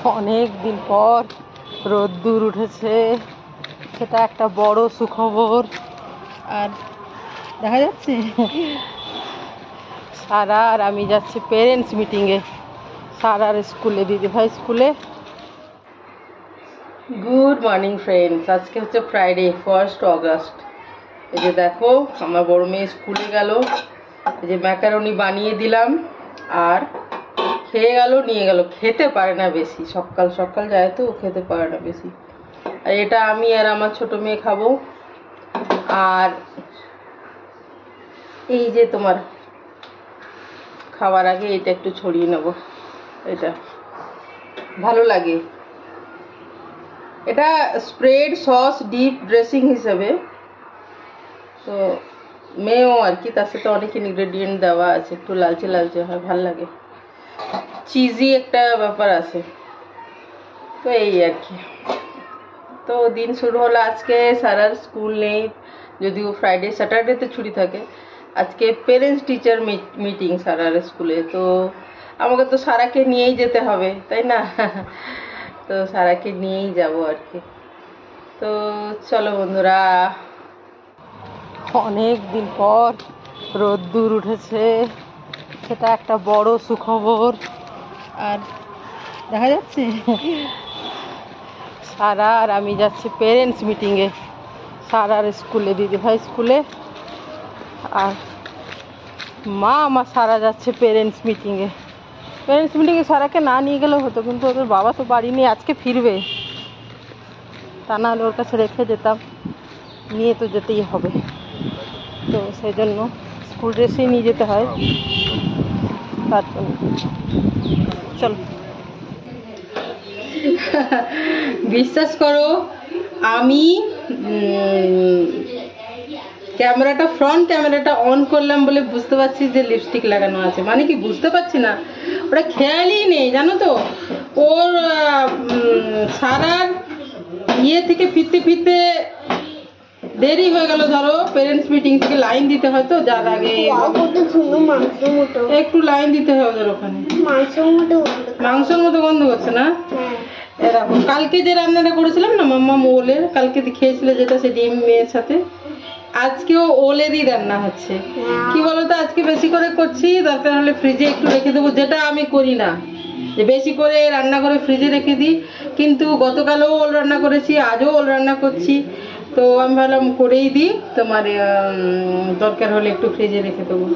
অনেক দিন পর রোদ্দুর উঠেছে, সেটা একটা বড় সুখবর। আর দেখা যাচ্ছে সারা আর আমি যাচ্ছি পেরেন্টস মিটিংয়ে, সারার স্কুলে, দিদিভাই স্কুলে। গুড মর্নিং ফ্রেন্ডস, আজকে হচ্ছে ফ্রাইডে 1 আগস্ট। এই যে দেখো আমার বড় মেয়ে স্কুলে গেল, এই যে ম্যাকারনি বানিয়ে দিলাম আর খেয়ে গেল, নিয়ে গেল। খেতে পারে না বেশি, সকাল সকাল যায় তো খেতে পারে না বেশি। আর এটা আমি আর আমার ছোট মেয়ে খাবো। আর এই যে তোমার খাবার আগে এটা একটু ছড়িয়ে নেব, এটা ভালো লাগে। এটা স্প্রেড সস ডিপ ড্রেসিং হিসেবে, তো মেয়েও আর কি, তার সাথে অনেক ইনগ্রেডিয়েন্ট দেওয়া আছে, একটু লালচে লালচে হয়, ভাল লাগে, চিজি একটা ব্যাপার আছে। তো এই আর কি, তো দিন শুরু হলো আজকে। সারার স্কুল নেই, যদিও ফ্রাইডে স্যাটারডেতে ছুটি থাকে। আজকে পেরেন্টস টিচার মিটিং সারার স্কুলে, তো আমাকে তো সারাকে নিয়েই যেতে হবে, তাই না? তো সারাকে নিয়েই যাব আর কি। তো চলো বন্ধুরা, অনেক দিন পর রোদ্দুর উঠেছে, সেটা একটা বড় সুখবর। আর দেখা যাচ্ছে সারা আর আমি যাচ্ছি পেরেন্টস মিটিংয়ে, সারার স্কুলে, দিদিভাই স্কুলে। আর মা আমার সারা যাচ্ছে পেরেন্টস মিটিংয়ে। পেরেন্টস মিটিংয়ে সারাকে না নিয়ে গেলেও হতো, কিন্তু ওদের বাবা তো বাড়ি নিয়ে আজকে ফিরবে, তা না হলে ওর কাছে রেখে যেতাম, নিয়ে তো যেতেই হবে। তো সেই জন্য স্কুল ড্রেসেই নিয়ে যেতে হয়, তার জন্য। চলো, বিশ্বাস করো আমি ক্যামেরাটা, ফ্রন্ট ক্যামেরাটা অন করলাম বলে বুঝতে পারছি যে লিপস্টিক লাগানো আছে, মানে কি বুঝতে পারছি না, ওটা খেয়ালই নেই, জানো তো। ওর সারার ইয়ে থেকে ফিরতে ফিরতে দেরি হয়ে গেল, ধরো পেরেন্টস মিটিং থেকে লাইন দিতে হয়, তো যার আগে একটু লাইন দিতে হয় ওদের ওখানে। মাংসের মতো গন্ধ করছে না? এরকম কালকে যে রান্নাটা করেছিলাম না মাম্মা ওলের, কালকে খেয়েছিল যেটা, সে ডিম মেয়ের সাথে, আজকেও ওলেরই রান্না হচ্ছে। কি বলতো, আজকে বেশি করে করছি, দরকার হলে ফ্রিজে একটু রেখে দেবো, যেটা আমি করি না, যে বেশি করে রান্না করে ফ্রিজে রেখে দিই। কিন্তু গতকালও ওল রান্না করেছি, আজও ওল রান্না করছি, তো আমি ভাবলাম করেই দিই, তোমার দরকার হলে একটু ফ্রিজে রেখে দেবো,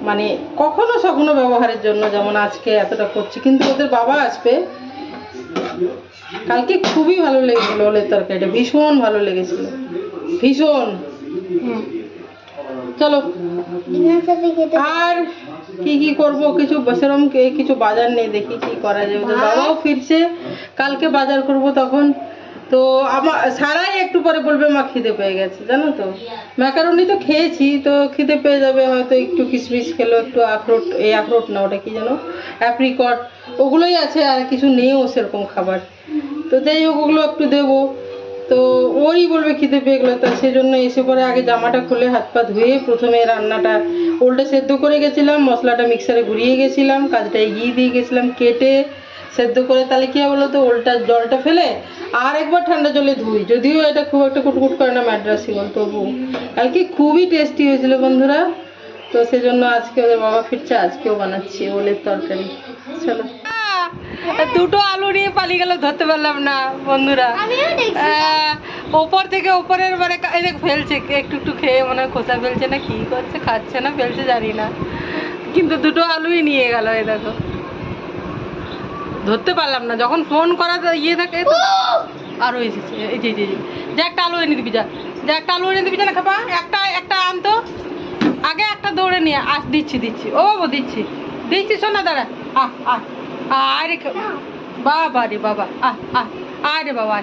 মানে কখনো সখনো ব্যবহারের জন্য। যেমন আজকে এতটা করছি, কিন্তু ওদের বাবা আসবে কালকে। খুবই ভালো লেগেছিল ওলের তরকারিটা, ভীষণ ভালো লেগেছিল, ভীষণ। চলো, আর কি কি করবো, কিছু সেরকম কিছু বাজার নেই, দেখি কি করা যায়। ওদের বাবাও ফিরছে, কালকে বাজার করব তখন। তো আমার সারাই একটু পরে বলবে মা খিদে পেয়ে গেছে, জানো তো। ম্যাকারনি তো খেয়েছি, তো খিদে পেয়ে যাবে হয়তো, একটু কিশমিশ খেলো, একটু আখরোট, এই আখরোট না, ওটা কি জানো, অ্যাপ্রিকট, ওগুলোই আছে, আর কিছু নেও সেরকম খাবার। তো যাই হোক, ওগুলো একটু দেবো, তো ওই বলবে খিদে পেয়ে গেলো। তা সেজন্য এসে পরে আগে জামাটা খুলে হাত পা ধুয়ে প্রথমে রান্নাটা, ওলটা সেদ্ধ করে গেছিলাম, মশলাটা মিক্সারে ঘুরিয়ে গেছিলাম, কাজটা এগিয়ে দিয়ে গেছিলাম, কেটে সেদ্ধ করে। তাহলে কি হবে বলো তো, ওলটা জলটা ফেলে আর একবার ঠান্ডা জলে ধুই, যদিও এটা খুব একটা কুটকুট করে না ম্যাড্রাসি বল, তবু কালকে খুবই টেস্টি হয়েছিল বন্ধুরা। তো সেজন্য আজকে ওদের বাবা ফিরছে, আজকেও বানাচ্ছি ওলের তরকারি। চলো, দুটো আলু নিয়ে পালিয়ে গেল, ধরতে পারলাম না বন্ধুরা। ওপর থেকে ওপরের মানে ফেলছে, একটু একটু খেয়ে মনে হয় খোসা ফেলছে না কি করছে, খাচ্ছে না ফেলছে জানি না, কিন্তু দুটো আলুই নিয়ে গেল। এই দেখো, ধরতে পারলাম না, যখন ফোন করা ইয়ে থাকে তো আরো এসেছে। এই যে যা একটা আলু এনে দিবি, যা একটা আলু এনে দিবি, যা না খাবা, একটা আনতো আগে, একটা দৌড়ে নিয়ে আস, দিচ্ছি ও বাবু, দিচ্ছি শোনা, দাঁড়া, আরে বাবা রে বাবা, আরে বাবা,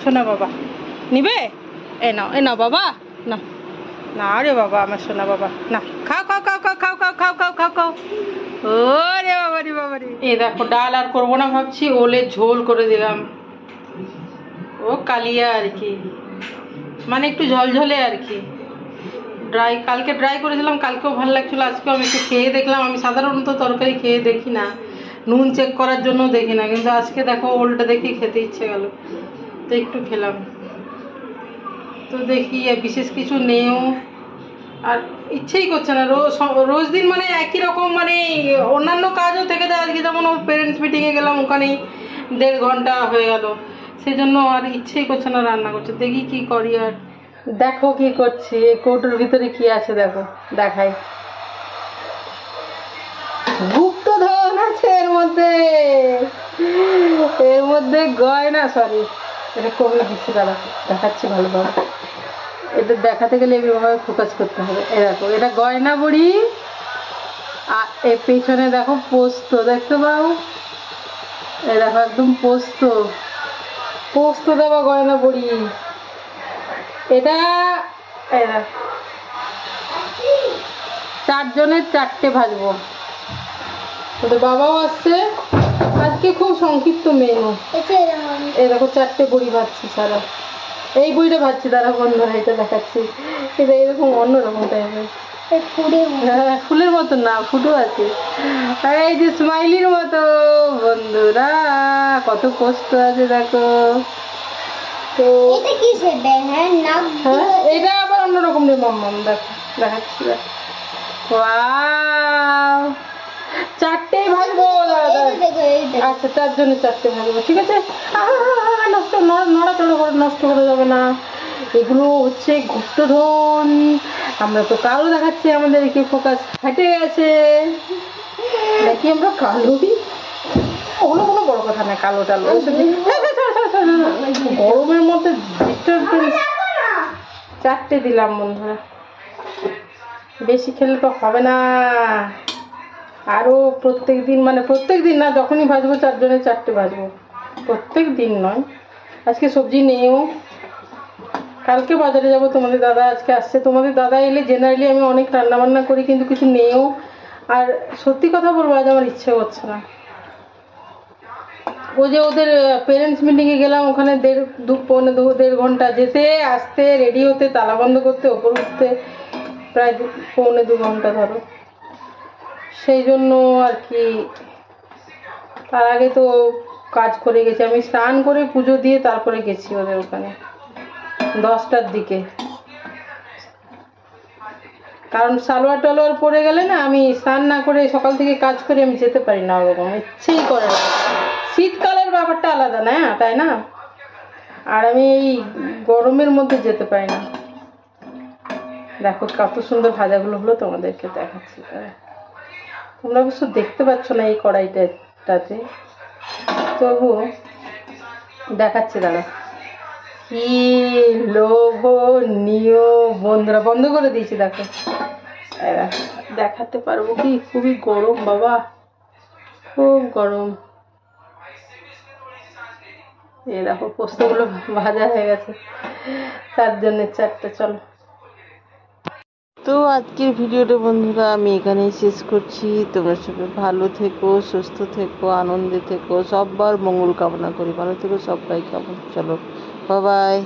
শোনা বাবা, নিবে, এ নাও বাবা, না না, আরে বাবা আমার সোনা বাবা, না খাও খাও খাও খাও খাও খাও খাও খাও খাও খাও। ও রে বাবা রে বাবা রে, এই দেখো ডাল আর করবো না ভাবছি, ওলের ঝোল করে দিলাম। ও কালিয়া আর কি, মানে একটু ঝলঝলে আর কি, ড্রাই। কালকে ড্রাই করেছিলাম, কালকেও ভালো লাগছিল, আজকেও আমি একটু খেয়ে দেখলাম। আমি সাধারণত তরকারি খেয়ে দেখি না, নুন চেক করার জন্য দেখি না, কিন্তু আজকে দেখো ওলটা দেখি খেতে ইচ্ছে গেল, তো একটু খেলাম। তো দেখি বিশেষ কিছু নেও, আর ইচ্ছেই করছে না রোজ দিন মানে একই রকম, মানে অন্যান্য কাজও থেকে যায়। আজকে যেমন ওর পেরেন্টস মিটিংয়ে গেলাম, ওখানেই 1.5 ঘন্টা হয়ে গেল, সেই জন্য আর ইচ্ছেই করছে না রান্না করছে। দেখি কি করি। আর দেখো কি করছি, এই কৌটোর ভিতরে কি আছে দেখো, দেখাই। গুপ্তধন আছে এর মধ্যে, এর মধ্যে গয়না, সরি এটা কমিয়ে দিচ্ছি, দাঁড়া দেখাচ্ছি ভালোভাবে। এটা দেখাতে গেলে এভাবে ফোকাস করতে হবে। এই দেখো, এটা গয়না বড়ি, আর এর পেছনে দেখো পোস্ত, দেখতে পাও? এই দেখো একদম পোস্ত, পোস্ত দেওয়া গয়না বড়ি। এটা 4 জনের 4টে ভাজবো। ওদের বাবাও আসছে আজকে, খুব সংক্ষিপ্ত মেনু। এই দেখো 4টে বড়ি ভাজছি সারা, এই বইটা ভাজছি, তারা বন্ধুরা এটা দেখাচ্ছি। এটা এরকম অন্যরকম টাইপের, হ্যাঁ ফুলের মতো না, ফুটো আছে। আর এই যে স্মাইলির মতো, বন্ধুরা কত কষ্ট আছে দেখো। তো এটা আবার অন্যরকম রে মাম্মাম, দেখো দেখাচ্ছি। ওয়াও, 4টেই ভাজবো দাদা। আচ্ছা 4 জনের 4টে ভাজবো, ঠিক আছে। নষ্ট নড়াচড়া করে নষ্ট করা যাবে না, এগুলো হচ্ছে গুপ্তধন। আমরা তো কালো দেখাচ্ছি, আমাদেরকে ফোকাস হেঁটে গেছে নাকি আমরা কালোই, ওগুলো কোনো বড় কথা না, কালো টালো গরমের মধ্যে ডিস্টার্বেন্স। 4টে দিলাম বন্ধুরা, বেশি খেলে তো হবে না। আরও প্রত্যেক দিন না, যখনই ভাজবো 4 জনের 4টে ভাজবো, প্রত্যেক দিন নয়। আজকে সবজি নেও, কালকে বাজারে যাব। তোমাদের দাদা আজকে আসছে, তোমাদের দাদা এলে জেনারেলি আমি অনেক রান্না বান্না করি, কিন্তু কিছু নেও। আর সত্যি কথা বলবো, আজ আমার ইচ্ছে করছে না। ওই যে ওদের পেরেন্টস মিটিংয়ে গেলাম, ওখানে 1.5 ঘন্টা যেতে আসতে, রেডি হতে, তালা বন্ধ করতে, ওপর উঠতে, প্রায় 1.25 ঘন্টা ধরো। সেই জন্য আর কি, তার আগে তো কাজ করে গেছি। আমি স্নান করে পুজো দিয়ে তারপরে গেছি ওদের ওখানে 10টার দিকে, কারণ সালোয়ার টালোয়ার পরে গেলে না, আমি স্নান না করে সকাল থেকে কাজ করে আমি যেতে পারি না, ওরকম ইচ্ছেই করে না। শীতকালের ব্যাপারটা আলাদা না, তাই না? আর আমি এই গরমের মধ্যে যেতে পারি না। দেখো কত সুন্দর ভাজাগুলো হলো, তোমাদেরকে দেখাচ্ছি। তোমরা অবশ্য দেখতে পাচ্ছ না এই কড়াইটাতে, তবু দেখাচ্ছি, দাঁড়া। কি লোভনীয় বন্ধুরা, বন্ধ করে দিয়েছি দেখো। দেখাতে পারবো কি? খুবই গরম বাবা, খুব গরম। এই দেখো পোস্তগুলো ভাজা হয়ে গেছে, 4 জনের 4টে। চলো, তো আজকের ভিডিওটা বন্ধুরা আমি এখানেই শেষ করছি। তোমরা সবাই ভালো থেকো, সুস্থ থেকো, আনন্দে থেকো, সবার মঙ্গল কামনা করি। ভালো থেকো সবাই, কেমন? চলো, বাই বাই।